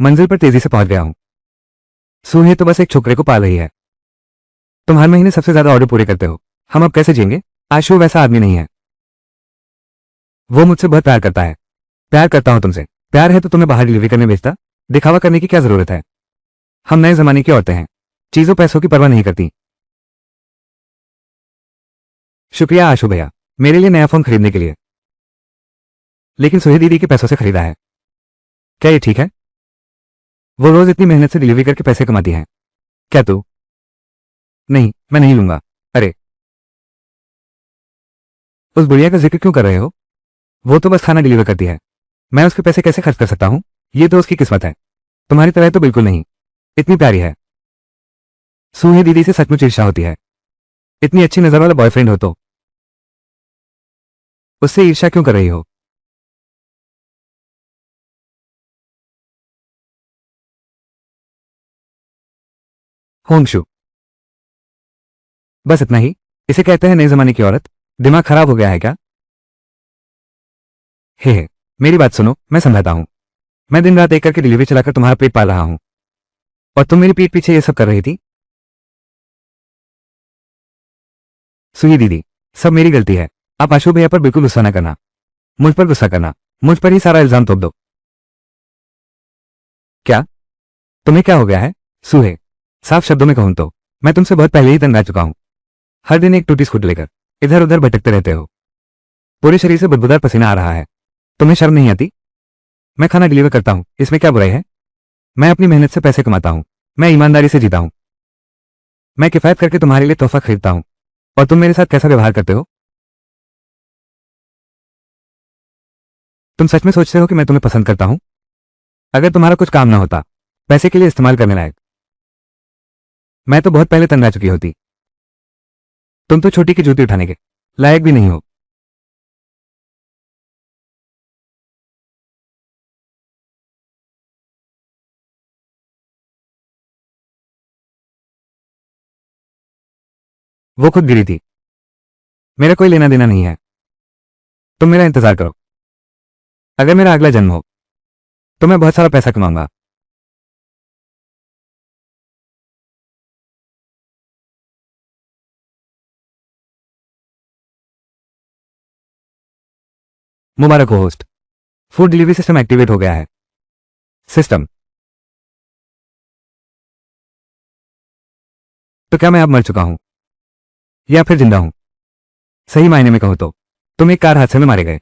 मंजिल पर तेजी से पहुंच गया हूं। सूहे तो बस एक छोकरे को पाल रही है। तुम हर महीने सबसे ज्यादा ऑर्डर पूरे करते हो। हम अब कैसे जिएंगे? आशु वैसा आदमी नहीं है। वो मुझसे बहुत प्यार करता है। प्यार करता हूं तुमसे। प्यार है तो तुम्हें बाहर डिलीवरी करने भेजता। दिखावा करने की क्या जरूरत है? हम नए जमाने की औरतें हैं। चीजों पैसों की परवाह नहीं करती। शुक्रिया आशु भैया, मेरे लिए नया फोन खरीदने के लिए। लेकिन सुहे दीदी के पैसों से खरीदा है। क्या ये ठीक है? वो रोज इतनी मेहनत से डिलीवरी करके पैसे कमाती हैं। क्या तू? नहीं, मैं नहीं लूंगा। अरे, उस बुढ़िया का जिक्र क्यों कर रहे हो? वो तो बस खाना डिलीवर करती है। मैं उसके पैसे कैसे खर्च कर सकता हूं? ये तो उसकी किस्मत है। तुम्हारी तरह तो बिल्कुल नहीं। इतनी प्यारी है। सूहे दीदी से सचमुच ईर्ष्या होती है। इतनी अच्छी नजर वाला बॉयफ्रेंड हो तो उससे ईर्ष्या क्यों कर रही हो? होंगशु, बस इतना ही? इसे कहते हैं नए जमाने की औरत? दिमाग खराब हो गया है क्या? हे, मेरी बात सुनो, मैं समझाता हूं। मैं दिन रात एक करके डिलीवरी चलाकर तुम्हारा पेट पाल रहा हूं और तुम मेरी पीठ पीछे ये सब कर रही थी। सुही दीदी, सब मेरी गलती है। आप आशु भैया पर बिल्कुल गुस्सा ना करना। मुझ पर गुस्सा करना। मुझ पर ही सारा इल्जाम थोप दो। क्या? तुम्हें क्या हो गया है? सूहे, साफ शब्दों में कहूं तो मैं तुमसे बहुत पहले ही तंग आ चुका हूं। हर दिन एक टूटी स्कूटर लेकर इधर उधर भटकते रहते हो। पूरे शरीर से बुदबुदार पसीना आ रहा है। तुम्हें शर्म नहीं आती? मैं खाना डिलीवर करता हूं, इसमें क्या बुराई है? मैं अपनी मेहनत से पैसे कमाता हूं। मैं ईमानदारी से जीता हूं। मैं किफायत करके तुम्हारे लिए तोहफा खरीदता हूं और तुम मेरे साथ कैसा व्यवहार करते हो? तुम सच में सोचते हो कि मैं तुम्हें पसंद करता हूं? अगर तुम्हारा कुछ काम ना होता, पैसे के लिए इस्तेमाल करने लायक, मैं तो बहुत पहले तंग आ चुकी होती। तुम तो छोटी की जूती उठाने के लायक भी नहीं हो। वो खुद गिरी थी। मेरा कोई लेना देना नहीं है। तुम मेरा इंतजार करो। अगर मेरा अगला जन्म हो तो मैं बहुत सारा पैसा कमाऊंगा। मुबारक हो host. Food delivery system activate हो गया है। सिस्टम? तो क्या मैं अब मर चुका हूं या फिर जिंदा हूं? सही मायने में कहूं तो तुम एक कार हादसे में मारे गए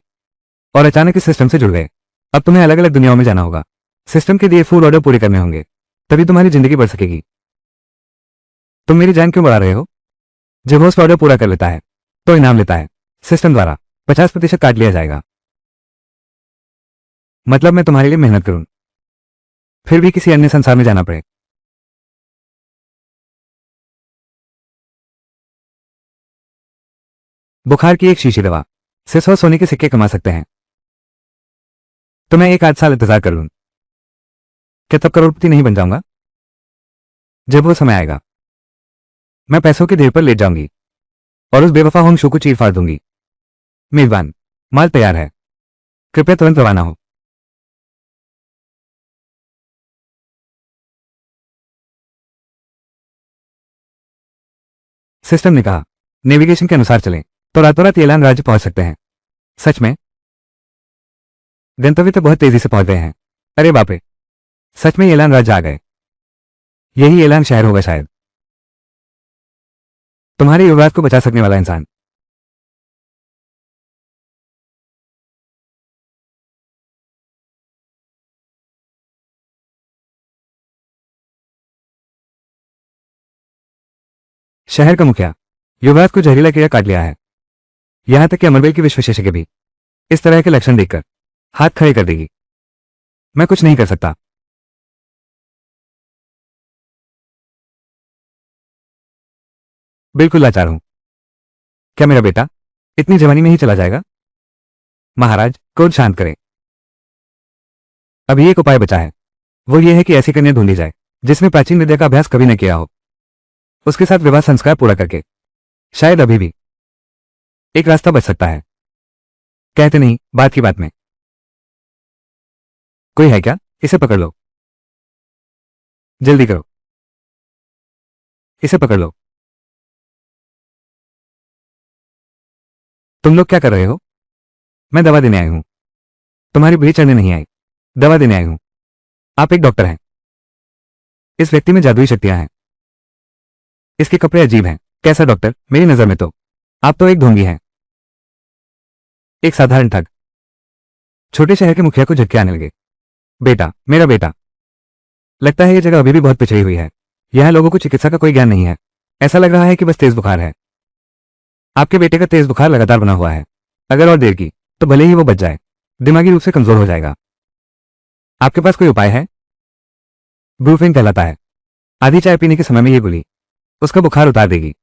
और अचानक इस सिस्टम से जुड़ गए। अब तुम्हें अलग अलग दुनियाओं में जाना होगा। सिस्टम के दिए फूड ऑर्डर पूरे करने होंगे, तभी तुम्हारी जिंदगी बढ़ सकेगी। तुम मेरी जान क्यों बढ़ा रहे हो? जब होस्ट ऑर्डर पूरा कर लेता है तो इनाम लेता है। सिस्टम द्वारा 50% काट लिया जाएगा। मतलब मैं तुम्हारे लिए मेहनत करूं, फिर भी किसी अन्य संसार में जाना पड़े। बुखार की एक शीशी दवा से 100 सोने के सिक्के कमा सकते हैं। तो मैं एक आध साल इंतजार कर लूं। क्या तब करोड़पति नहीं बन जाऊंगा? जब वो समय आएगा मैं पैसों के ढेर पर लेट जाऊंगी और उस बेवफा होंगशू को चीर फाड़ दूंगी। मेजबान, माल तैयार है। कृपया तुरंत रवाना हो। सिस्टम ने कहा नेविगेशन के अनुसार चलें तो रातों रात एलान राज्य पहुंच सकते हैं। सच में? गंतव्य तो बहुत तेजी से पहुंच गए हैं। अरे बाप रे, सच में एलान राज्य आ गए। यही एलान शहर होगा शायद। तुम्हारे युवराज को बचा सकने वाला इंसान। शहर का मुखिया युवराज को जहरीला कीड़ा काट लिया है। यहां तक कि अमरबेल की विश्व विशेषज्ञ भी इस तरह के लक्षण देखकर हाथ खड़े कर देगी। मैं कुछ नहीं कर सकता। बिल्कुल लाचार हूं। क्या मेरा बेटा इतनी जवानी में ही चला जाएगा? महाराज, क्रोध शांत करें। अभी एक उपाय बचा है। वो ये है कि ऐसी कन्या ढूंढी जाए जिसने प्राचीन विद्या का अभ्यास कभी न किया हो। उसके साथ विवाह संस्कार पूरा करके शायद अभी भी एक रास्ता बच सकता है। कहते नहीं बात की बात में। कोई है क्या? इसे पकड़ लो। जल्दी करो, इसे पकड़ लो। तुम लोग क्या कर रहे हो? मैं दवा देने आई हूं। तुम्हारी बुरी चढ़ने नहीं आई, दवा देने आई हूं। आप एक डॉक्टर हैं। इस व्यक्ति में जादुई शक्तियां हैं। इसके कपड़े अजीब हैं। कैसा डॉक्टर? मेरी नजर में तो आप तो एक ढोंगी हैं, एक साधारण ठग। छोटे शहर के मुखिया को झटके आने लगे। बेटा, मेरा बेटा। लगता है यह जगह अभी भी बहुत पिछड़ी हुई है। यहां लोगों को चिकित्सा का कोई ज्ञान नहीं है। ऐसा लग रहा है कि बस तेज बुखार है। आपके बेटे का तेज बुखार लगातार बना हुआ है। अगर और देर की तो भले ही वो बच जाए, दिमागी रूप से कमजोर हो जाएगा। आपके पास कोई उपाय है? ब्रूफिन कहलाता है। आधी चाय पीने के समय में ये गोली उसका बुखार उतार देगी।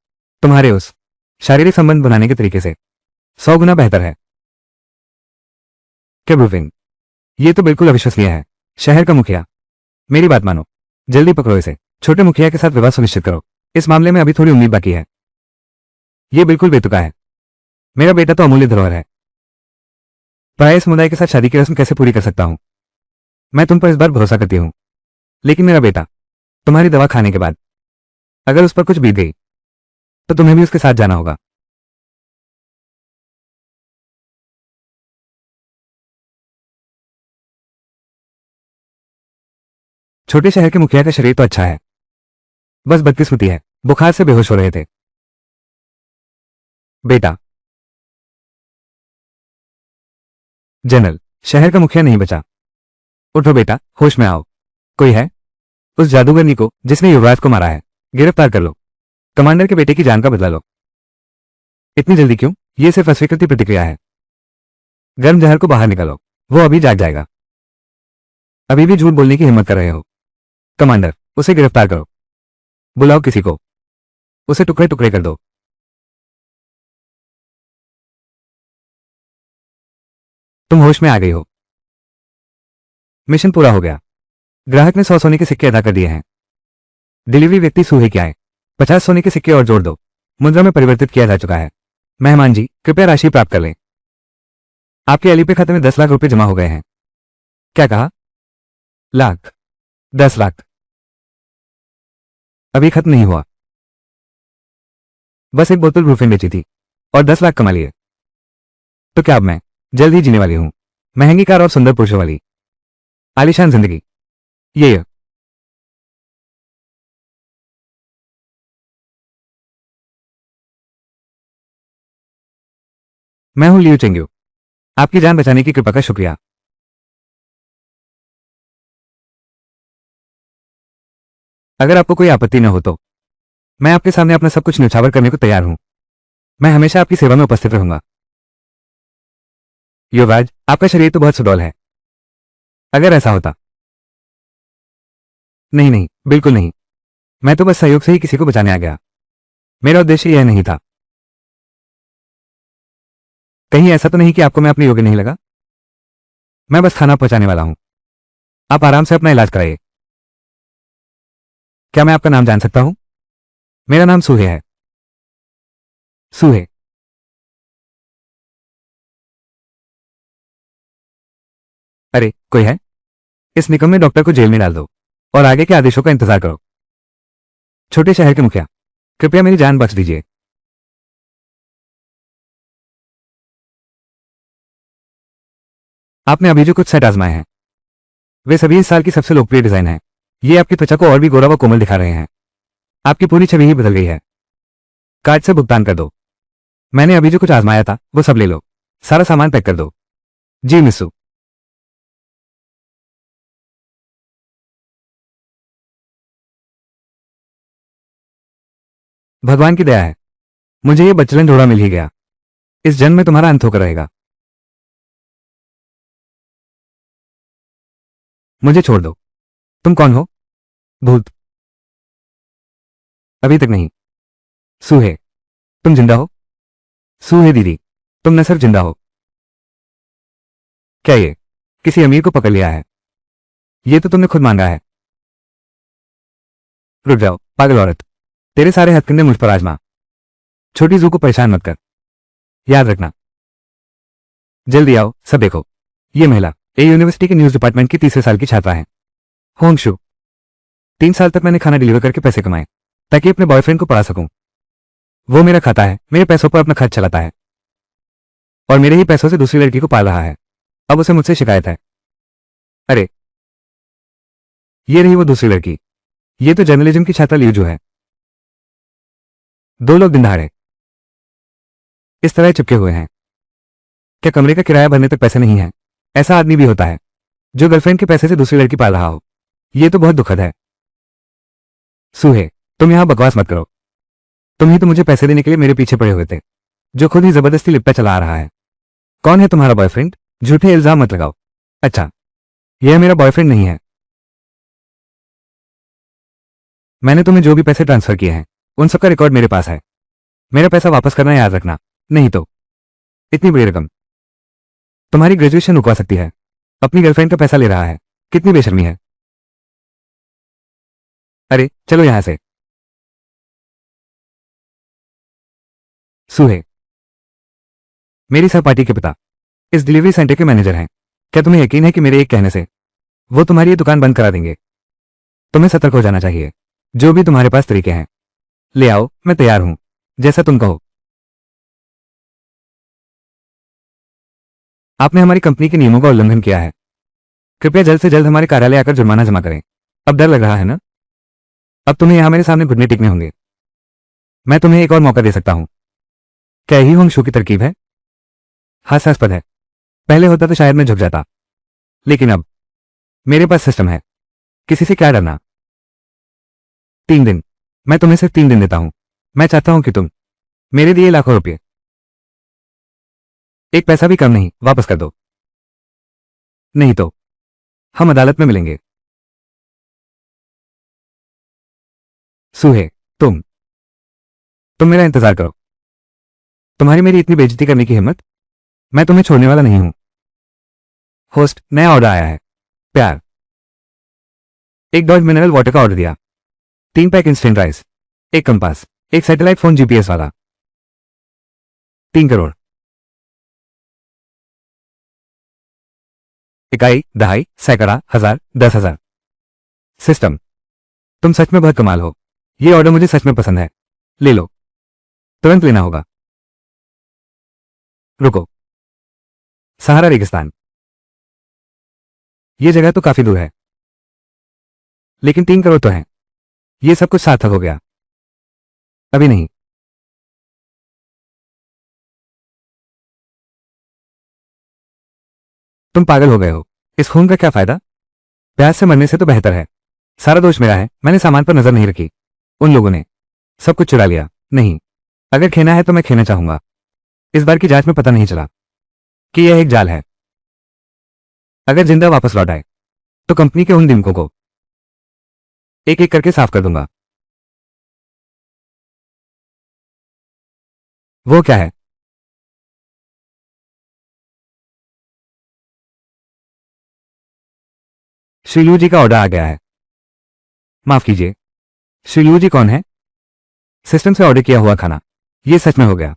तुम्हारे उस शारीरिक संबंध बनाने के तरीके से 100 गुना बेहतर है। क्या ब्रूफिन? ये तो बिल्कुल अविश्वसनीय है। शहर का मुखिया, मेरी बात मानो, जल्दी पकड़ो इसे। छोटे मुखिया के साथ विवाह सुनिश्चित करो। इस मामले में अभी थोड़ी उम्मीद बाकी है। यह बिल्कुल बेतुका है। मेरा बेटा तो अमूल्य धरोहर है। पराये समुदाय के साथ शादी की रस्म कैसे पूरी कर सकता हूं? मैं तुम पर इस बार भरोसा करती हूं, लेकिन मेरा बेटा तुम्हारी दवा खाने के बाद अगर उस पर कुछ बीत गई तो तुम्हें भी उसके साथ जाना होगा। छोटे शहर के मुखिया का शरीर तो अच्छा है, बस बदकिस्मती है, बुखार से बेहोश हो रहे थे। बेटा, जनरल, शहर का मुखिया नहीं बचा। उठो बेटा, होश में आओ। कोई है? उस जादूगरनी को जिसने युवराज को मारा है गिरफ्तार कर लो। कमांडर के बेटे की जान का बदला लो। इतनी जल्दी क्यों? यह सिर्फ अस्वीकृति प्रतिक्रिया है। गर्म जहर को बाहर निकालो, वो अभी जाग जाएगा। अभी भी झूठ बोलने की हिम्मत कर रहे हो? कमांडर, उसे गिरफ्तार करो। बुलाओ किसी को, उसे टुकड़े टुकड़े कर दो। तुम होश में आ गई हो। मिशन पूरा हो गया। ग्राहक ने 100 सोने के सिक्के अदा कर दिए हैं। डिलीवरी व्यक्ति सूहे क्या है? 50 सोने के सिक्के और जोड़ दो। मुद्रा में परिवर्तित किया जा चुका है। मेहमान जी, कृपया राशि प्राप्त कर लें। आपके एलईपी खाते में 10 लाख रुपए जमा हो गए हैं। क्या कहा? लाख? 10 लाख? अभी खत्म नहीं हुआ। बस एक बोतल ब्रूफिन बेची थी और 10 लाख कमा लिए। तो क्या अब मैं जल्द ही जीने वाली हूं? महंगी कार और सुंदर पुरुषों वाली आलीशान जिंदगी। ये मैं हूं लियू चेंग्यू। आपकी जान बचाने की कृपा का शुक्रिया। अगर आपको कोई आपत्ति न हो तो मैं आपके सामने अपना सब कुछ न्यौछावर करने को तैयार हूं। मैं हमेशा आपकी सेवा में उपस्थित रहूंगा। युवराज, आपका शरीर तो बहुत सुडौल है। अगर ऐसा होता। नहीं नहीं, बिल्कुल नहीं। मैं तो बस सहयोग से ही किसी को बचाने आ गया। मेरा उद्देश्य यह नहीं था। कहीं ऐसा तो नहीं कि आपको मैं अपने योग्य नहीं लगा? मैं बस खाना पहुंचाने वाला हूं। आप आराम से अपना इलाज कराइए। क्या मैं आपका नाम जान सकता हूं? मेरा नाम सूहे है। सूहे। अरे, कोई है? इस निकम्मे डॉक्टर को जेल में डाल दो और आगे के आदेशों का इंतजार करो। छोटे शहर के मुखिया, कृपया मेरी जान बख्श दीजिए। आपने अभी जो कुछ सेट आजमाए हैं वे सभी इस साल की सबसे लोकप्रिय डिजाइन हैं। ये आपकी त्वचा को और भी गोरा व कोमल दिखा रहे हैं। आपकी पूरी छवि ही बदल गई है। कार्ड से भुगतान कर दो। मैंने अभी जो कुछ आजमाया था वो सब ले लो। सारा सामान पैक कर दो। जी मिस्सू। भगवान की दया है, मुझे ये बचलन जोड़ा मिल ही गया। इस जन्म में तुम्हारा अंत होकर रहेगा। मुझे छोड़ दो। तुम कौन हो? भूत? अभी तक नहीं। सूहे, तुम जिंदा हो? सूहे दीदी, तुम न सिर्फ जिंदा हो। क्या ये किसी अमीर को पकड़ लिया है? ये तो तुमने खुद मांगा है। रुक जाओ पागल औरत, तेरे सारे हथकंडे मुझ पर आजमा। छोटी जू को परेशान मत कर। याद रखना। जल्दी आओ, सब देखो। ये महिला ए यूनिवर्सिटी के न्यूज डिपार्टमेंट की तीसरे साल की छात्रा है, होंगशु। 3 साल तक मैंने खाना डिलीवर करके पैसे कमाए ताकि अपने बॉयफ्रेंड को पढ़ा सकूं। वो मेरा खाता है, मेरे पैसों पर अपना खर्च चलाता है और मेरे ही पैसों से दूसरी लड़की को पाल रहा है। अब उसे मुझसे शिकायत है। अरे, ये रही वो दूसरी लड़की। ये तो जर्नलिज्म की छात्रा लियू जो है। 2 लोग दिन दहाड़े इस तरह चिपके हुए हैं। क्या कमरे का किराया भरने तक पैसे नहीं है? ऐसा आदमी भी होता है जो गर्लफ्रेंड के पैसे से दूसरी लड़की पाल रहा हो। ये तो बहुत दुखद है। सूहे, तुम यहां बकवास मत करो। तुम ही तो मुझे पैसे देने के लिए मेरे पीछे पड़े हुए थे, जो खुद ही जबरदस्ती लिपटा चला आ रहा है। कौन है तुम्हारा बॉयफ्रेंड? झूठे इल्जाम मत लगाओ। अच्छा, यह मेरा बॉयफ्रेंड नहीं है। मैंने तुम्हें जो भी पैसे ट्रांसफर किए हैं उन सबका रिकॉर्ड मेरे पास है। मेरा पैसा वापस करना याद रखना, नहीं तो इतनी बड़ी रकम तुम्हारी ग्रेजुएशन रुकवा सकती है। अपनी गर्लफ्रेंड का पैसा ले रहा है। कितनी बेशर्मी है। अरे चलो यहां से। सूहे, मेरी सहपाठी के पिता इस डिलीवरी सेंटर के मैनेजर हैं। क्या तुम्हें यकीन है कि मेरे एक कहने से वो तुम्हारी ये दुकान बंद करा देंगे? तुम्हें सतर्क हो जाना चाहिए। जो भी तुम्हारे पास तरीके हैं ले आओ, मैं तैयार हूं, जैसा तुम कहो। आपने हमारी कंपनी के नियमों का उल्लंघन किया है। कृपया जल्द से जल्द हमारे कार्यालय आकर जुर्माना जमा करें। अब डर लग रहा है ना? अब तुम्हें यहां मेरे सामने घुटने टेकने होंगे। मैं तुम्हें एक और मौका दे सकता हूं। क्या यही होंग शो की तरकीब है? हास्यास्पद है। पहले होता तो शायद मैं झुक जाता, लेकिन अब मेरे पास सिस्टम है। किसी से क्या डरना। 3 दिन। मैं तुम्हें सिर्फ 3 दिन देता हूं। मैं चाहता हूं कि तुम मेरे दिए लाखों रुपए एक पैसा भी कम नहीं वापस कर दो, नहीं तो हम अदालत में मिलेंगे। सूहे, तुम मेरा इंतजार करो। तुम्हारी मेरी इतनी बेइज्जती करने की हिम्मत? मैं तुम्हें छोड़ने वाला नहीं हूं। होस्ट, नया ऑर्डर आया है। प्यार। एक डॉज मिनरल वाटर का ऑर्डर दिया। 3 पैक इंस्टेंट राइस, एक कंपास, एक सैटेलाइट फोन जीपीएस वाला। 3 करोड़। इकाई, दहाई, सैकड़ा, हजार, 10,000। सिस्टम, तुम सच में बहुत कमाल हो। ये ऑर्डर मुझे सच में पसंद है। ले लो, तुरंत लेना होगा। रुको। सहारा रेगिस्तान। ये जगह तो काफी दूर है, लेकिन 3 करोड़ तो हैं। ये सब कुछ सार्थक हो गया। अभी नहीं। तुम पागल हो गए हो। इस खून का क्या फायदा? प्यास से मरने से तो बेहतर है। सारा दोष मेरा है। मैंने सामान पर नजर नहीं रखी। उन लोगों ने सब कुछ चुरा लिया। नहीं, अगर खेना है तो मैं खेना चाहूंगा। इस बार की जांच में पता नहीं चला कि यह एक जाल है। अगर जिंदा वापस लौट आए तो कंपनी के उन दिमकों को एक एक करके साफ कर दूंगा। वो क्या है? श्रीलू जी का ऑर्डर आ गया है। माफ कीजिए, श्रीलू जी कौन है? सिस्टम से ऑर्डर किया हुआ खाना। ये सच में हो गया।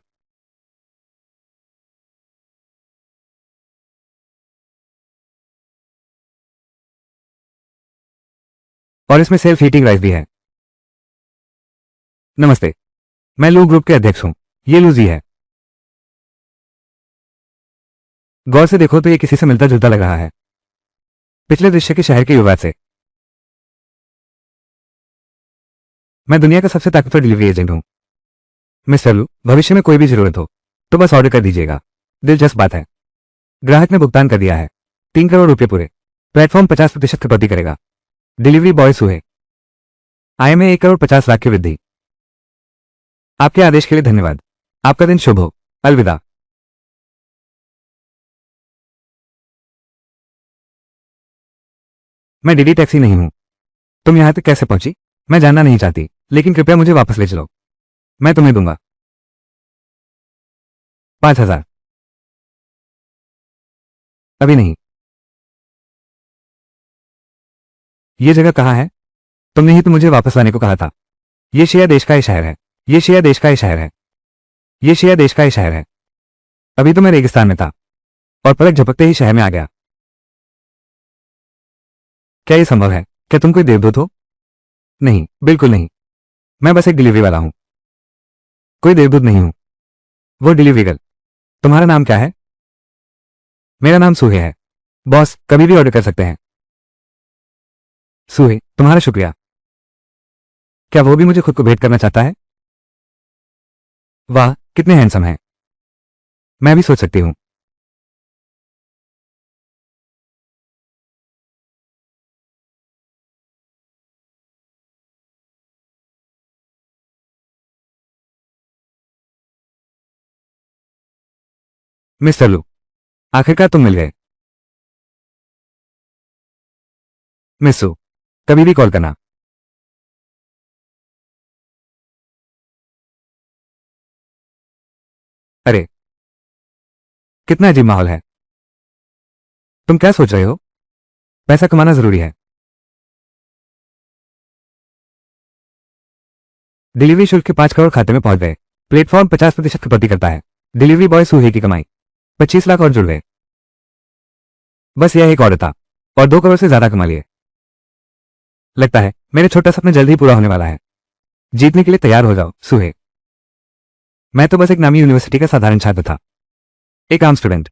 और इसमें सेल्फ हीटिंग राइस भी है। नमस्ते, मैं लू ग्रुप के अध्यक्ष हूं। ये लूजी है। गौर से देखो तो ये किसी से मिलता जुलता लग रहा है। पिछले दृश्य के शहर के युवा से। मैं दुनिया का सबसे ताकतवर डिलीवरी एजेंट हूं। मिस्टर लू, भविष्य में कोई भी जरूरत हो तो बस ऑर्डर कर दीजिएगा। दिलचस्प बात है, ग्राहक ने भुगतान कर दिया है। 3 करोड़ रुपए पूरे। प्लेटफॉर्म 50% कटौती करेगा। Delivery boy सुहे। आय में 1 करोड़ 50 लाख की वृद्धि। आपके आदेश के लिए धन्यवाद। आपका दिन शुभ हो। अलविदा। मैं डीडी टैक्सी नहीं हूं। तुम यहां तक कैसे पहुंची मैं जानना नहीं चाहती, लेकिन कृपया मुझे वापस ले चलो। मैं तुम्हें दूंगा 5,000। अभी नहीं। ये जगह कहाँ है? तुमने ही तो मुझे वापस लाने को कहा था। ये शिया देश का ही शहर है। ये शिया देश का ही शहर है। ये शिया देश का ही शहर है। अभी तो मैं रेगिस्तान में था और पलक झपकते ही शहर में आ गया। क्या ये संभव है? क्या तुम कोई देवदूत हो? नहीं, बिल्कुल नहीं। मैं बस एक डिलीवरी वाला हूं, कोई देवदूत नहीं हूं। वो डिलीवरी गर्ल। तुम्हारा नाम क्या है? मेरा नाम सूहे है। बॉस, कभी भी ऑर्डर कर सकते हैं। सूहे, तुम्हारा शुक्रिया। क्या वो भी मुझे खुद को भेंट करना चाहता है? वाह, कितने हैंडसम हैं। मैं भी सोच सकती हूँ। मिस्टर लू, आखिरकार तुम मिल गए। मिस सू, कभी भी कॉल करना। अरे, कितना अजीब माहौल है। तुम क्या सोच रहे हो? पैसा कमाना जरूरी है। डिलीवरी शुल्क के 5 करोड़ खाते में पहुंच गए। प्लेटफॉर्म 50% कटौती करता है। डिलीवरी बॉय सूहे की कमाई 25 लाख और जुड़ गए। बस यह एक ऑर्डर था और 2 करोड़ से ज्यादा कमा लिए। लगता है मेरे छोटा सपना जल्द ही पूरा होने वाला है। जीतने के लिए तैयार हो जाओ, सूहे। मैं तो बस एक नामी यूनिवर्सिटी का साधारण छात्र था, एक आम स्टूडेंट।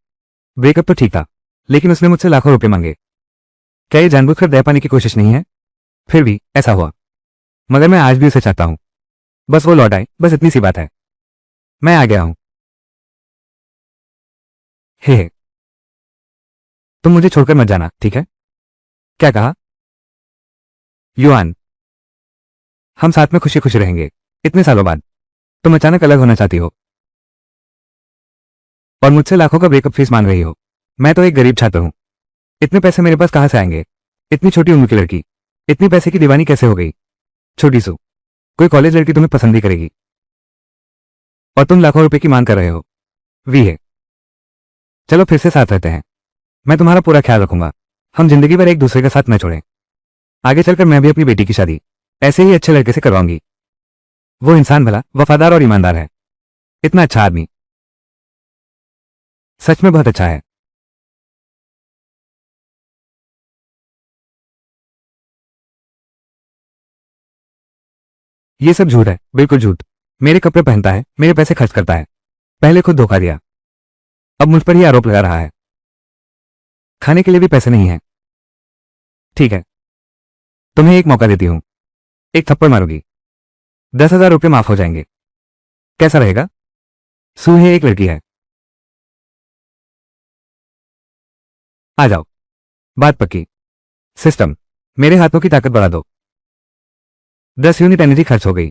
ब्रेकअप तो ठीक था, लेकिन उसने मुझसे लाखों रुपए मांगे। क्या ये जानबूझकर दया पाने की कोशिश नहीं है? फिर भी ऐसा हुआ, मगर मैं आज भी उसे चाहता हूं। बस वो लौट आए, बस इतनी सी बात है। मैं आ गया हूं। हे, तुम मुझे छोड़कर मत जाना, ठीक है? क्या कहा? युआन, हम साथ में खुशी खुशी रहेंगे। इतने सालों बाद तुम अचानक अलग होना चाहती हो और मुझसे लाखों का ब्रेकअप फीस मांग रही हो। मैं तो एक गरीब छात्र हूं। इतने पैसे मेरे पास कहां से आएंगे? इतनी छोटी उम्र की लड़की इतनी पैसे की दीवानी कैसे हो गई? छोटी सू, कोई कॉलेज लड़की तुम्हें पसंद ही करेगी और तुम लाखों रुपए की मांग कर रहे हो। वी है, चलो फिर से साथ रहते हैं। मैं तुम्हारा पूरा ख्याल रखूंगा। हम जिंदगी भर एक दूसरे का साथ न छोड़ें। आगे चलकर मैं भी अपनी बेटी की शादी ऐसे ही अच्छे लड़के से करवाऊंगी। वो इंसान भला, वफादार और ईमानदार है। इतना अच्छा आदमी, सच में बहुत अच्छा है। ये सब झूठ है, बिल्कुल झूठ। मेरे कपड़े पहनता है, मेरे पैसे खर्च करता है। पहले खुद धोखा दिया, अब मुझ पर ही आरोप लगा रहा है। खाने के लिए भी पैसे नहीं है। ठीक है, तुम्हें एक मौका देती हूं। एक थप्पड़ मारोगी, 10,000 रुपये माफ हो जाएंगे। कैसा रहेगा? सूहे एक लड़की है। आ जाओ, बात पक्की। सिस्टम, मेरे हाथों की ताकत बढ़ा दो। 10 यूनिट एनर्जी खर्च हो गई।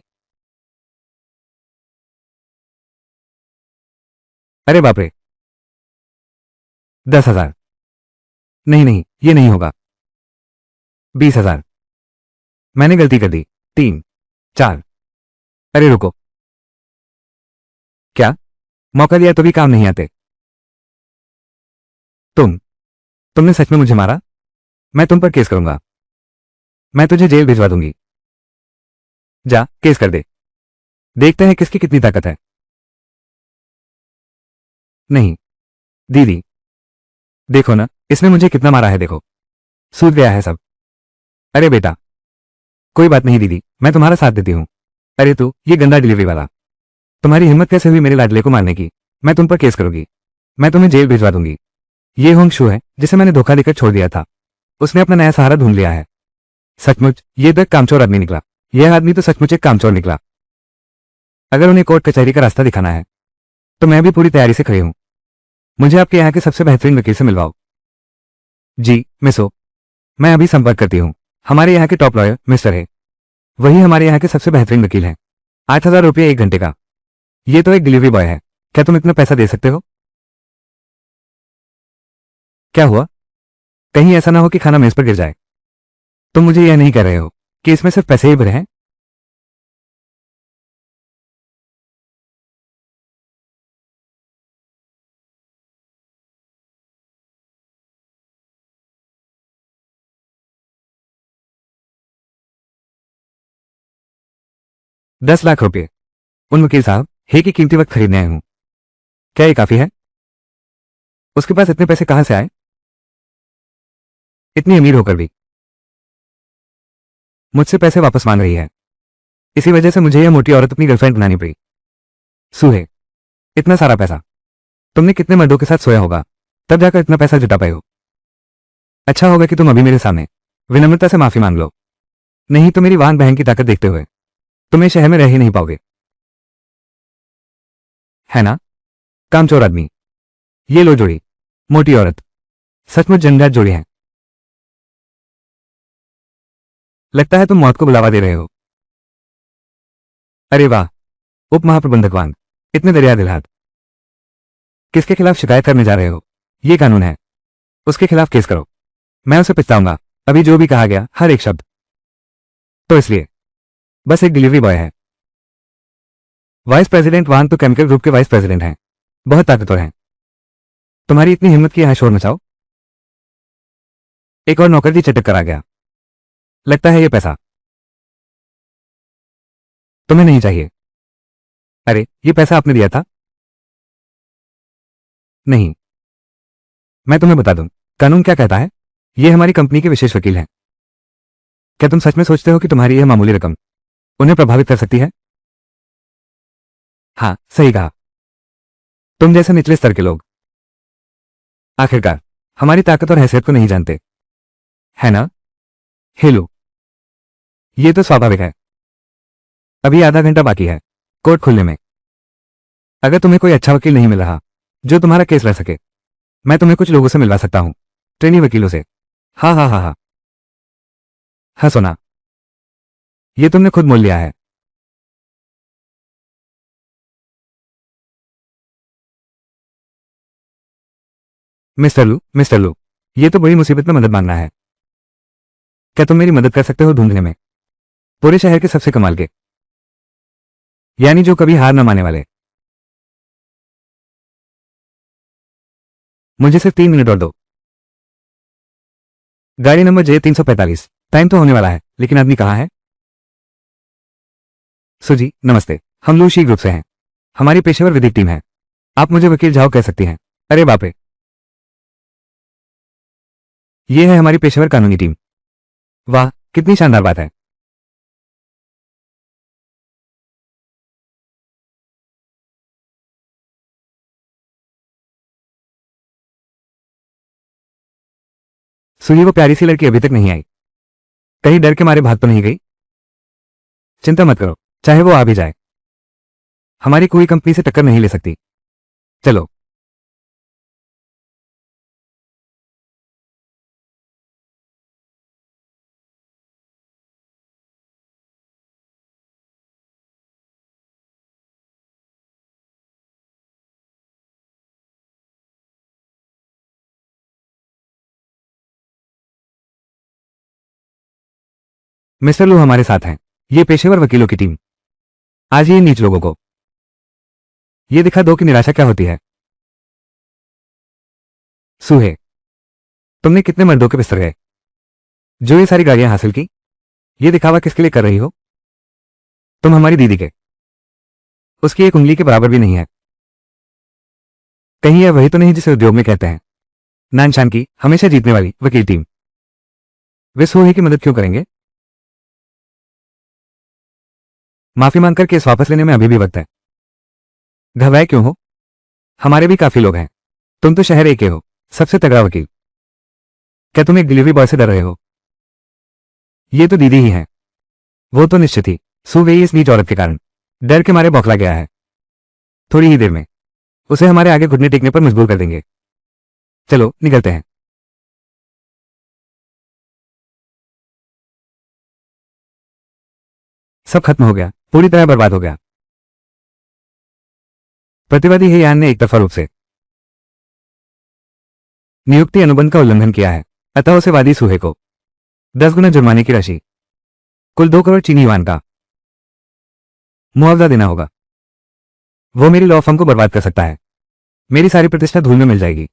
अरे बाप रे, 10,000? नहीं नहीं, ये नहीं होगा। 20,000? मैंने गलती कर दी। 3, 4। अरे रुको, क्या? मौका दिया तो भी काम नहीं आते? तुमने सच में मुझे मारा? मैं तुम पर केस करूंगा। मैं तुझे जेल भिजवा दूंगी। जा, केस कर दे। देखते हैं किसकी कितनी ताकत है। नहीं, दीदी, देखो ना, इसने मुझे कितना मारा है, देखो। सूझ गया है सब। अरे बेटा, कोई बात नहीं दीदी, मैं तुम्हारा साथ देती हूँ। अरे तू, ये गंदा डिलीवरी वाला, तुम्हारी हिम्मत कैसे हुई मेरे लाडले को मारने की? मैं तुम पर केस करूंगी। मैं तुम्हें जेल भिजवा दूंगी। ये होंग शू है जिसे मैंने धोखा देकर छोड़ दिया था। उसने अपना नया सहारा ढूंढ लिया है। सचमुच ये तो एक कामचोर आदमी निकला। यह आदमी तो सचमुच एक कामचोर निकला। अगर उन्हें कोर्ट कचहरी का रास्ता दिखाना है तो मैं भी पूरी तैयारी से खड़ी हूं। मुझे आपके यहाँ के सबसे बेहतरीन वकील से मिलवाओ। जी मिसो, मैं अभी संपर्क करती हूँ। हमारे यहाँ के टॉप लॉयर मिस्टर है, वही हमारे यहाँ के सबसे बेहतरीन वकील हैं। 8,000 रुपये 1 घंटे का। ये तो एक डिलीवरी बॉय है, क्या तुम इतना पैसा दे सकते हो? क्या हुआ? कहीं ऐसा ना हो कि खाना मेज पर गिर जाए। तुम मुझे यह नहीं कह रहे हो कि इसमें सिर्फ पैसे ही भरे हैं? 10 लाख रुपए। उन वकील साहब हे की कीमती वक्त खरीदने आए हूं। क्या ये काफी है? उसके पास इतने पैसे कहां से आए? इतनी अमीर होकर भी। मुझसे पैसे वापस मांग रही है। इसी वजह से मुझे यह मोटी औरत अपनी गर्लफ्रेंड बनानी पड़ी। सूहे, इतना सारा पैसा तुमने कितने मर्दों के साथ सोया होगा, तब जाकर इतना पैसा जुटा पाए हो। अच्छा होगा कि तुम अभी मेरे सामने विनम्रता से माफी मांग लो, नहीं तो मेरी वाहन बहन की ताकत देखते हुए तुम इस शहर में रह ही नहीं पाओगे, है ना? कामचोर आदमी। ये लो जोड़ी, मोटी औरत। सचमुच जंजाट जोड़ी है। लगता है तुम मौत को बुलावा दे रहे हो। अरे वाह, उप महाप्रबंधक वांग, इतने दरिया दिल हाथ। किसके खिलाफ शिकायत करने जा रहे हो? ये कानून है, उसके खिलाफ केस करो। मैं उसे पछताऊंगा, अभी जो भी कहा गया हर एक शब्द। तो इसलिए बस एक डिलीवरी बॉय है। वाइस प्रेसिडेंट वांग तो केमिकल ग्रुप के वाइस प्रेसिडेंट हैं, बहुत ताकतवर हैं। तुम्हारी इतनी हिम्मत की यहां शोर मचाओ। एक और नौकर जी चटक कर आ गया। लगता है ये पैसा तुम्हें नहीं चाहिए। अरे ये पैसा आपने दिया था? नहीं, मैं तुम्हें बता दूं, कानून क्या कहता है। ये हमारी कंपनी के विशेष वकील हैं। क्या तुम सच में सोचते हो कि तुम्हारी यह मामूली रकम उन्हें प्रभावित कर सकती है? हाँ, सही कहा। तुम जैसे निचले स्तर के लोग आखिरकार हमारी ताकत और हैसियत को नहीं जानते, है ना? हेलो, ये तो स्वाभाविक है। अभी आधा घंटा बाकी है कोर्ट खुलने में। अगर तुम्हें कोई अच्छा वकील नहीं मिल रहा जो तुम्हारा केस लड़ सके, मैं तुम्हें कुछ लोगों से मिलवा सकता हूं, ट्रेनी वकीलों से। हाँ हाँ हाँ हाँ हाँ, सुना, ये तुमने खुद मोल लिया है। मिस्टर लू, ये तो बड़ी मुसीबत में मदद मांगना है। क्या तुम मेरी मदद कर सकते हो ढूंढने में पूरे शहर के सबसे कमाल के, यानी जो कभी हार न मानने वाले। मुझे सिर्फ 3 मिनट और दो। गाड़ी नंबर J345। टाइम तो होने वाला है, लेकिन आदमी कहाँ है? सुजी नमस्ते, हम लूशी ग्रुप से हैं। हमारी पेशेवर विधिक टीम है। आप मुझे वकील झाओ कह सकती हैं। अरे बाप रे, ये है हमारी पेशेवर कानूनी टीम। वाह, कितनी शानदार बात है। सुई वो प्यारी सी लड़की अभी तक नहीं आई, कहीं डर के मारे भाग तो नहीं गई? चिंता मत करो, चाहे वो आ भी जाए, हमारी कोई कंपनी से टक्कर नहीं ले सकती। चलो। मिस्टर लू हमारे साथ हैं, ये पेशेवर वकीलों की टीम। आज ये नीच लोगों को ये दिखा दो कि निराशा क्या होती है। सूहे, तुमने कितने मर्दों के बिस्तर गए जो ये सारी गाड़ियां हासिल की? ये दिखावा किसके लिए कर रही हो? तुम हमारी दीदी के उसकी एक उंगली के बराबर भी नहीं है। कहीं यह वही तो नहीं जिसे उद्योग में कहते हैं नानशान की हमेशा जीतने वाली वकील टीम। वे सूहे की मदद क्यों करेंगे? माफी मांगकर केस वापस लेने में अभी भी वक्त है। घबराए क्यों हो? हमारे भी काफी लोग हैं। तुम तो शहर एक हो, सबसे तगड़ा वकील। क्या तुम एक डिलीवरी बॉय से डर रहे हो? ये तो दीदी ही हैं। वो तो निश्चित ही सुवेई इस नीच औरत के कारण डर के मारे बौखला गया है। थोड़ी ही देर में उसे हमारे आगे घुटने टेकने पर मजबूर कर देंगे। चलो निकलते हैं। सब खत्म हो गया, पूरी तरह बर्बाद हो गया। प्रतिवादी हेयान ने एक तरफा रूप से नियुक्ति अनुबंध का उल्लंघन किया है, अतः उसे वादी सूहे को 10 गुना जुर्माने की राशि, कुल 2 करोड़ चीनी युआन का मुआवजा देना होगा। वो मेरी लॉ फर्म को बर्बाद कर सकता है, मेरी सारी प्रतिष्ठा धूल में मिल जाएगी।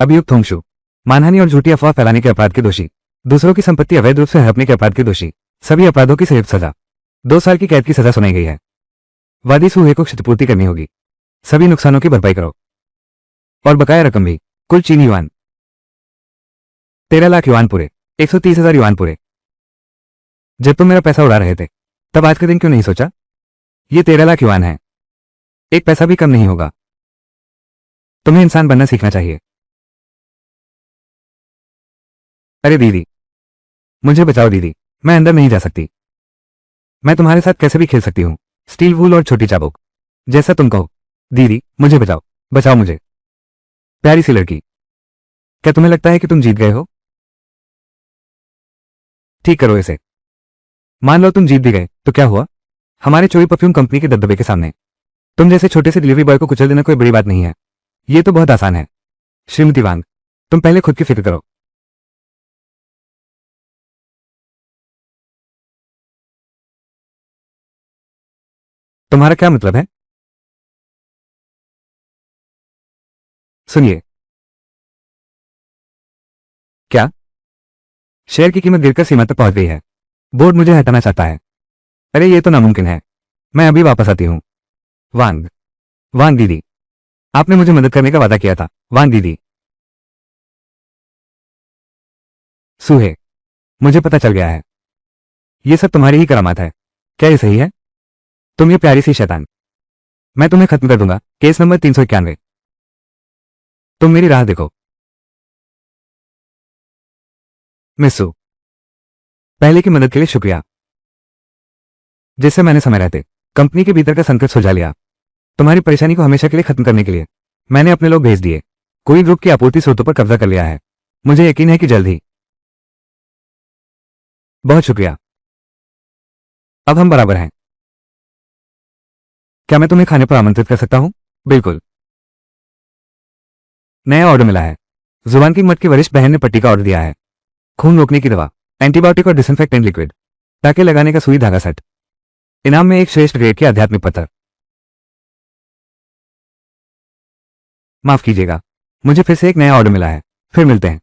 अभियुक्त होंगशु, मानहानि और झूठी अफवाह फैलाने के अपराध के दोषी, दूसरों की संपत्ति अवैध रूप से हड़पने के अपराध के दोषी, सभी अपराधों की संयुक्त सजा 2 साल की कैद की सजा सुनाई गई है। वादी सूहे को क्षतिपूर्ति करनी होगी, सभी नुकसानों की भरपाई करो और बकाया रकम भी, कुल चीनी युआन। 13 लाख युआन पूरे, 130,000 युआन पूरे। जब तुम मेरा पैसा उड़ा रहे थे तब आज के दिन क्यों नहीं सोचा? ये 13 लाख युआन है, एक पैसा भी कम नहीं होगा। तुम्हें इंसान बनना सीखना चाहिए। अरे दीदी, मुझे बचाओ दीदी, मैं अंदर नहीं जा सकती। मैं तुम्हारे साथ कैसे भी खेल सकती हूँ, स्टील वूल और छोटी चाबुक, जैसा तुम कहो। दीदी मुझे बचाओ, बचाओ मुझे। प्यारी सी लड़की, क्या तुम्हें लगता है कि तुम जीत गए हो? ठीक करो इसे। मान लो तुम जीत भी गए तो क्या हुआ? हमारे चोरी परफ्यूम कंपनी के दबदबे के सामने तुम जैसे छोटे से डिलीवरी बॉय को कुचल देना कोई बड़ी बात नहीं है। ये तो बहुत आसान है। श्रीमती वांग, तुम पहले खुद की फिक्र करो। तुम्हारा क्या मतलब है? सुनिए। क्या? शेयर की कीमत गिरकर सीमा तक पहुंच गई है। बोर्ड मुझे हटाना चाहता है। अरे ये तो नामुमकिन है। मैं अभी वापस आती हूँ। वांग, वांग दीदी, आपने मुझे मदद करने का वादा किया था। वांग दीदी। सूहे, मुझे पता चल गया है। ये सब तुम्हारी ही करामात है। क्या ये सही है? तुम ये प्यारी सी शैतान, मैं तुम्हें खत्म कर दूंगा। Case number 391। तुम मेरी राह देखो। मिस्सू, पहले की मदद के लिए शुक्रिया, जिससे मैंने समय रहते कंपनी के भीतर का संकट सुलझा लिया। तुम्हारी परेशानी को हमेशा के लिए खत्म करने के लिए मैंने अपने लोग भेज दिए। कोई ग्रुप की आपूर्ति स्रोतों पर कब्जा कर लिया है। मुझे यकीन है कि जल्द ही। बहुत शुक्रिया। अब हम बराबर हैं। क्या मैं तुम्हें खाने पर आमंत्रित कर सकता हूं? बिल्कुल। नया ऑर्डर मिला है। जुबान की मठ की वरिष्ठ बहन ने पट्टी का ऑर्डर दिया है। खून रोकने की दवा, एंटीबायोटिक और डिसइंफेक्टेंट लिक्विड, टाके लगाने का सुई धागा सेट, इनाम में एक श्रेष्ठ ग्रेड के आध्यात्मिक पत्थर। माफ कीजिएगा, मुझे फिर से एक नया ऑर्डर मिला है। फिर मिलते हैं।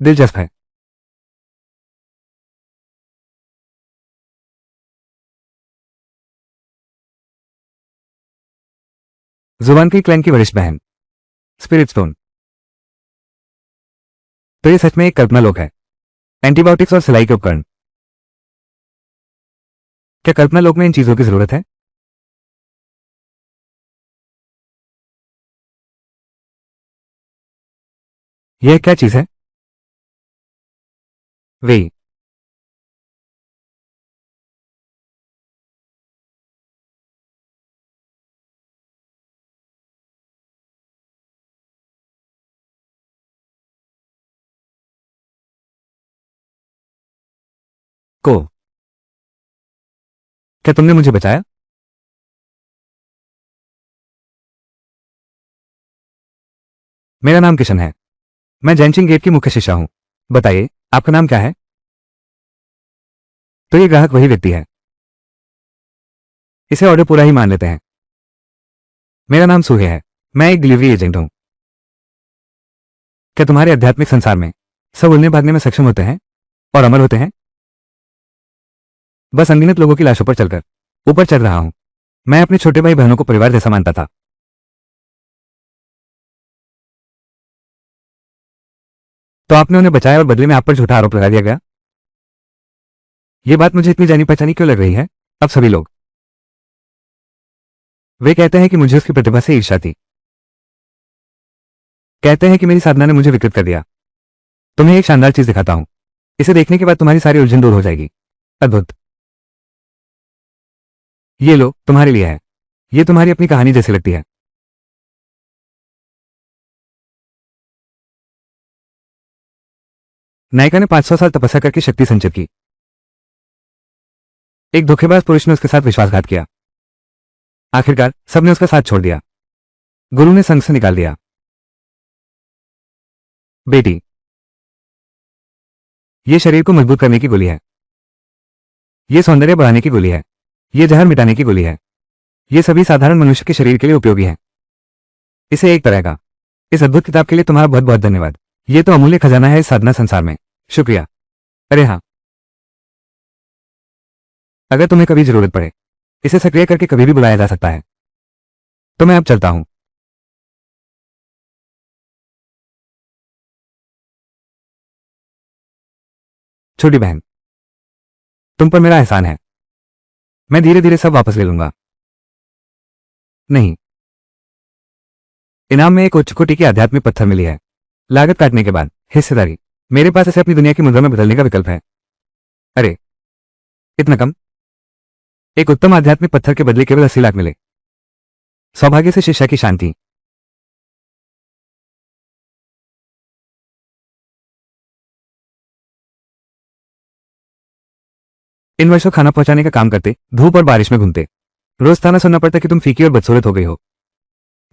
दिलचस्प है। जुबान की क्लैन की वरिष्ठ बहन, स्पिरिट स्टोन। तो ये सच में एक कल्पना लोक है। एंटीबायोटिक्स और सिलाई के उपकरण। क्या कल्पना लोक में इन चीजों की जरूरत है? यह क्या चीज है? वे। को, क्या तुमने मुझे बचाया? मेरा नाम किशन है। मैं जैनचिंग गेट की मुख्य शिष्या हूं। बताइए, आपका नाम क्या है? तो ये ग्राहक वही व्यक्ति है। इसे ऑर्डर पूरा ही मान लेते हैं। मेरा नाम सूहे है। मैं एक डिलीवरी एजेंट हूं। क्या तुम्हारे आध्यात्मिक संसार में सब उड़ने भागने में सक्षम होते हैं और अमर होते हैं? बस अनगिनत लोगों की लाशों पर चलकर ऊपर चढ़ रहा हूं। मैं अपने छोटे भाई बहनों को परिवार जैसा मानता था। तो आपने उन्हें बचाया और बदले में आप पर झूठा आरोप लगा दिया गया। यह बात मुझे इतनी जानी पहचानी क्यों लग रही है? अब सभी लोग वे कहते हैं कि मुझे उसकी प्रतिभा से ईर्ष्या थी। कहते हैं कि मेरी साधना ने मुझे विकृत कर दिया। तुम्हें एक शानदार चीज दिखाता हूं। इसे देखने के बाद तुम्हारी सारी उलझन दूर हो जाएगी। अद्भुत। ये लो, तुम्हारे लिए है। ये तुम्हारी अपनी कहानी जैसी लगती है। नायिका ने 500 साल तपस्या करके शक्ति संचित की। एक धोखेबाज पुरुष ने उसके साथ विश्वासघात किया। आखिरकार सबने उसका साथ छोड़ दिया। गुरु ने संघ से निकाल दिया। बेटी, ये शरीर को मजबूत करने की गोली है। ये सौंदर्य बढ़ाने की गोली है। ये जहर मिटाने की गोली है। ये सभी साधारण मनुष्य के शरीर के लिए उपयोगी है। इसे एक तरह का। इस अद्भुत किताब के लिए तुम्हारा बहुत बहुत धन्यवाद। ये तो अमूल्य खजाना है इस साधना संसार में। शुक्रिया। अरे हाँ, अगर तुम्हें कभी जरूरत पड़े इसे सक्रिय करके कभी भी बुलाया जा सकता है। तो मैं अब चलता हूं। छोटी बहन, तुम पर मेरा एहसान है। मैं धीरे धीरे सब वापस ले लूंगा। नहीं, इनाम में एक उच्च कोटि की आध्यात्मिक पत्थर मिली है। लागत काटने के बाद हिस्सेदारी। मेरे पास इसे अपनी दुनिया की मुद्रा में बदलने का विकल्प है। अरे, इतना कम? एक उत्तम आध्यात्मिक पत्थर के बदले केवल 80 लाख मिले। सौभाग्य से शिष्या की शांति। इन वर्षों खाना पहुंचाने का काम करते, धूप और बारिश में घूमते, रोज ताना सुनना पड़ता कि तुम फीकी और बदसूरत हो गई हो।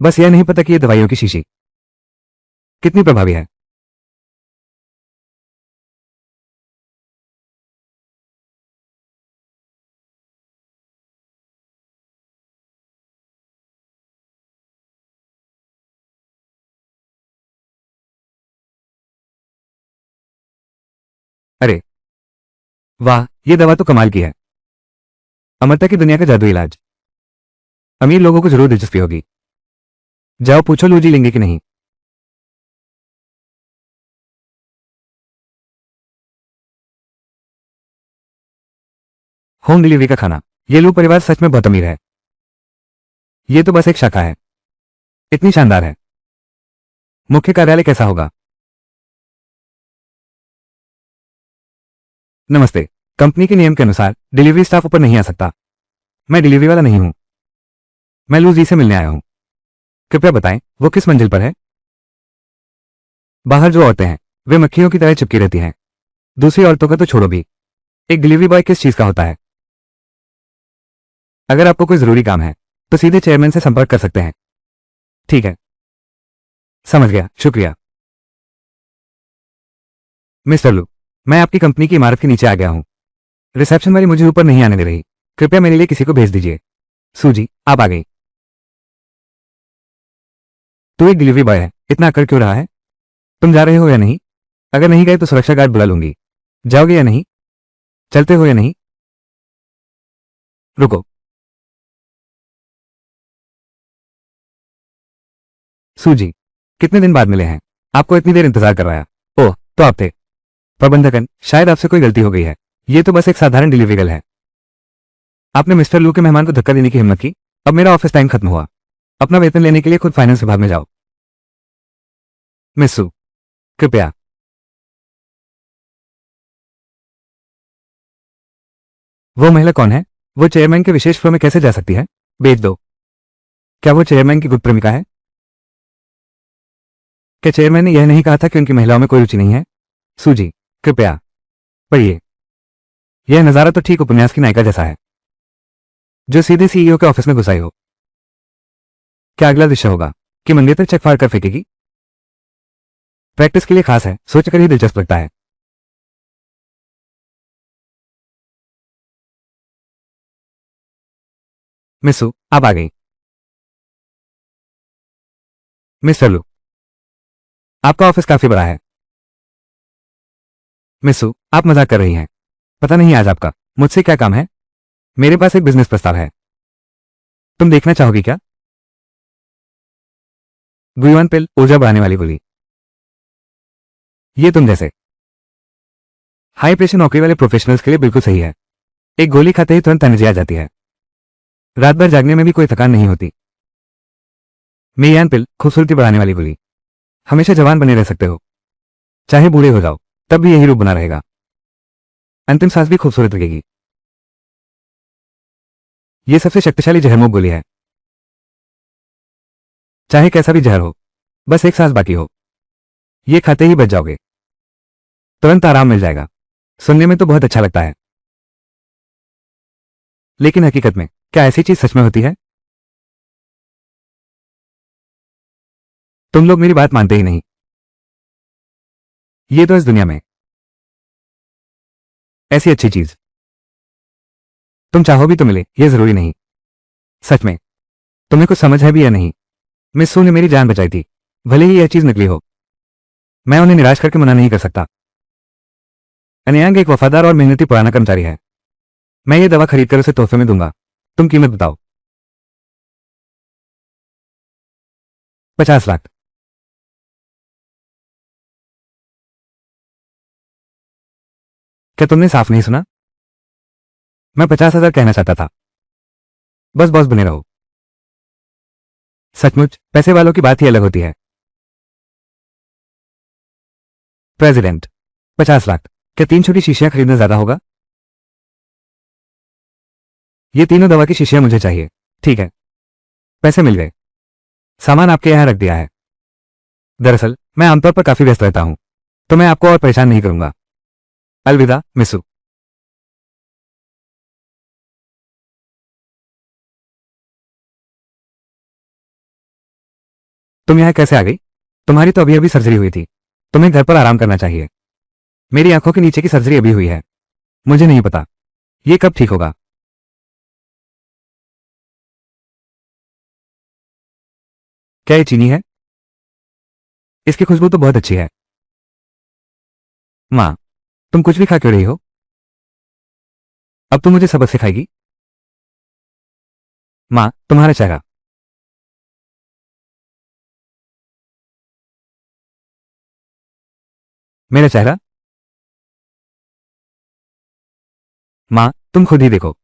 बस यह नहीं पता कि यह दवाइयों की शीशी कितनी प्रभावी है। अरे वाह, यह दवा तो कमाल की है। अमरता की दुनिया का जादू इलाज। अमीर लोगों को जरूर दिलचस्पी होगी। जाओ पूछो लूजी लेंगे कि नहीं। होम डिलीवरी का खाना। ये लू परिवार सच में बहुत अमीर है। ये तो बस एक शाखा है। इतनी शानदार है। मुख्य कार्यालय कैसा होगा? नमस्ते। कंपनी के नियम के अनुसार डिलीवरी स्टाफ ऊपर नहीं आ सकता। मैं डिलीवरी वाला नहीं हूं। मैं लू जी से मिलने आया हूं। कृपया बताएं वो किस मंजिल पर है। बाहर जो औरतें हैं वे मक्खियों की तरह चिपकी रहती हैं। दूसरी औरतों का तो छोड़ो भी। एक डिलीवरी बॉय किस चीज का होता है? अगर आपको कोई जरूरी काम है तो सीधे चेयरमैन से संपर्क कर सकते हैं। ठीक है, समझ गया, शुक्रिया। मिस्टर लू, मैं आपकी कंपनी की इमारत के नीचे आ गया हूं। रिसेप्शन वाली मुझे ऊपर नहीं आने दे रही। कृपया मेरे लिए किसी को भेज दीजिए। सूजी, आप आ गई। तू एक डिलीवरी बॉय है, इतना अकड़ क्यों रहा है? तुम जा रहे हो या नहीं? अगर नहीं गए तो सुरक्षा गार्ड बुला लूंगी। जाओगे या नहीं? चलते हो या नहीं? रुको। सूजी, कितने दिन बाद मिले हैं? आपको इतनी देर इंतजार करवाया। ओह, तो आप थे। प्रबंधकन, शायद आपसे कोई गलती हो गई है। ये तो बस एक साधारण डिलीवरी गर्ल है। आपने मिस्टर लू के मेहमान को धक्का देने की हिम्मत की। अब मेरा ऑफिस टाइम खत्म हुआ। अपना वेतन लेने के लिए खुद फाइनेंस विभाग में जाओ। मिस सू, कृपया। वो महिला कौन है? वो चेयरमैन के विशेष फ्लो में कैसे जा सकती है? भेज दो। क्या वो चेयरमैन की गुप्त प्रेमिका है? क्या चेयरमैन ने यह नहीं कहा था कि उनकी महिलाओं में कोई रुचि नहीं है? सूजी, कृपया पढ़िए। यह नजारा तो ठीक उपन्यास की नायिका जैसा है जो सीधे सीईओ के ऑफिस में घुसाई हो। क्या अगला दृश्य होगा कि मंगेतर चेक फाड़ कर फेंकेगी? प्रैक्टिस के लिए खास है, सोचकर ही दिलचस्प लगता है। मिस्सू, आप आ गई। मिस्टर लू, आपका ऑफिस काफी बड़ा है। मिस्सू, आप मजाक कर रही हैं। पता नहीं आज आपका मुझसे क्या काम है? मेरे पास एक बिजनेस प्रस्ताव है। तुम देखना चाहोगी क्या? गुयुआन पिल, ऊर्जा बढ़ाने वाली गोली। ये तुम जैसे हाई प्रेशर नौकरी वाले प्रोफेशनल्स के लिए बिल्कुल सही है। एक गोली खाते ही तुरंत एनर्जी आ जाती है। रात भर जागने में भी कोई थकान नहीं होती। मेयान पिल, खूबसूरती बढ़ाने वाली गोली। हमेशा जवान बने रह सकते हो। चाहे बूढ़े हो जाओ तब भी यही रूप बना रहेगा। अंतिम सांस भी खूबसूरत लगेगी। यह सबसे शक्तिशाली जहरमुख गोली है। चाहे कैसा भी जहर हो, बस एक सांस बाकी हो, ये खाते ही बच जाओगे। तुरंत आराम मिल जाएगा। सुनने में तो बहुत अच्छा लगता है, लेकिन हकीकत में क्या ऐसी चीज सच में होती है? तुम लोग मेरी बात मानते ही नहीं। ये तो इस दुनिया में ऐसी अच्छी चीज तुम चाहो भी तो मिले, ये जरूरी नहीं। सच में तुम्हें कुछ समझ है भी या नहीं? मिस सू ने मेरी जान बचाई थी, भले ही यह चीज नकली हो। मैं उन्हें निराश करके मना नहीं कर सकता। अन्यांग एक वफादार और मेहनती पुराना कर्मचारी है। मैं ये दवा खरीद कर उसे तोहफे में दूंगा। तुम कीमत बताओ। 50 लाख। क्या तुमने साफ नहीं सुना? मैं 50,000 कहना चाहता था। बस बॉस बने रहो। सचमुच पैसे वालों की बात ही अलग होती है। प्रेसिडेंट, 50 लाख। क्या 3 छोटी शीशियां खरीदना ज्यादा होगा? ये तीनों दवा की शीशियां मुझे चाहिए। ठीक है, पैसे मिल गए। सामान आपके यहां रख दिया है। दरअसल मैं आमतौर पर काफी व्यस्त रहता हूं, तो मैं आपको और परेशान नहीं करूंगा। अलविदा मिसू। तुम यहां कैसे आ गई? तुम्हारी तो अभी अभी सर्जरी हुई थी। तुम्हें घर पर आराम करना चाहिए। मेरी आंखों के नीचे की सर्जरी अभी हुई है। मुझे नहीं पता ये कब ठीक होगा। क्या ये चीनी है? इसकी खुशबू तो बहुत अच्छी है। माँ, तुम कुछ भी खा क्यों रही हो? अब तुम मुझे सबक सिखाएगी? माँ, तुम्हारा चेहरा। मेरा चेहरा? माँ, तुम खुद ही देखो।